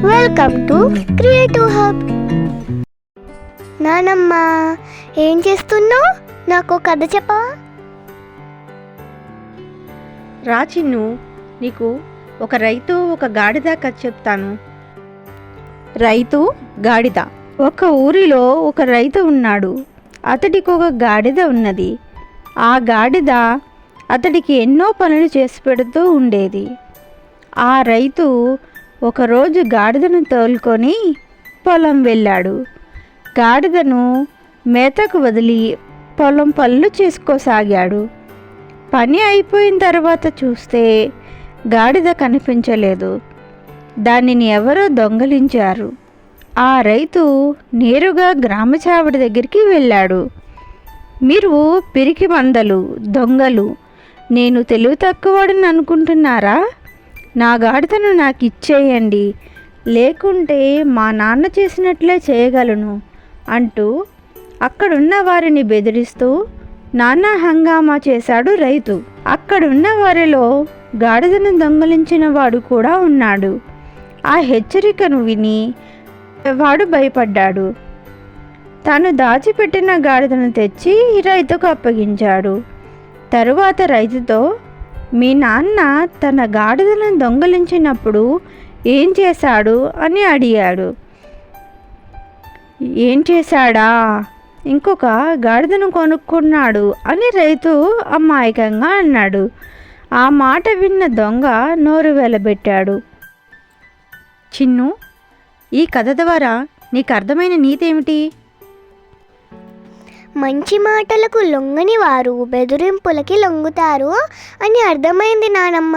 Welcome to creative hub. నానమ్మ, ఏం చేస్తున్నావు? నాకు కథ చెప్పా. రా చిన్ను, నీకు ఒక రైతు ఒక గాడిద కథ చెప్తాను. రైతు గాడిద. ఒక ఊరిలో ఒక రైతు ఉన్నాడు. అతడికి ఒక గాడిద ఉన్నది. ఆ గాడిద అతడికి ఎన్నో పనులు చేసి పెడుతూ ఉండేది. ఆ రైతు ఒకరోజు గాడిదను తోలుకొని పొలం వెళ్ళాడు. గాడిదను మేతకు వదిలి పొలం పనులు చేసుకోసాగాడు. పని అయిపోయిన తర్వాత చూస్తే గాడిద కనిపించలేదు. దానిని ఎవరో దొంగలించారు. ఆ రైతు నేరుగా గ్రామ చావడి దగ్గరికి వెళ్ళాడు. మీరు పిరికి మందలు, దొంగలు, నేను తెలివి తక్కువవాడిని అనుకుంటున్నారా? నా గాడిదను నాకు ఇచ్చేయండి, లేకుంటే మా నాన్న చేసినట్లే చేయగలను అంటూ అక్కడున్న వారిని బెదిరిస్తూ నానా హంగామా చేశాడు రైతు. అక్కడున్న వారిలో గాడిదను దొంగలించిన వాడు కూడా ఉన్నాడు. ఆ హెచ్చరికను విని వాడు భయపడ్డాడు. తాను దాచిపెట్టిన గాడిదను తెచ్చి రైతుకు అప్పగించాడు. తరువాత రైతుతో, మీ నాన్న తన గాడిదను దొంగలించినప్పుడు ఏం చేశాడు అని అడిగాడు. ఏం చేశాడా? ఇంకొక గాడిదను కొనుక్కున్నాడు అని రైతు అమాయకంగా అన్నాడు. ఆ మాట విన్న దొంగ నోరు వెలబెట్టాడు. చిన్ను, ఈ కథ ద్వారా నీకు అర్థమైన నీతి ఏమిటి? మంచి మాటలకు లొంగని వారు బెదిరింపులకి లొంగుతారు అని అర్థమైంది నానమ్మ.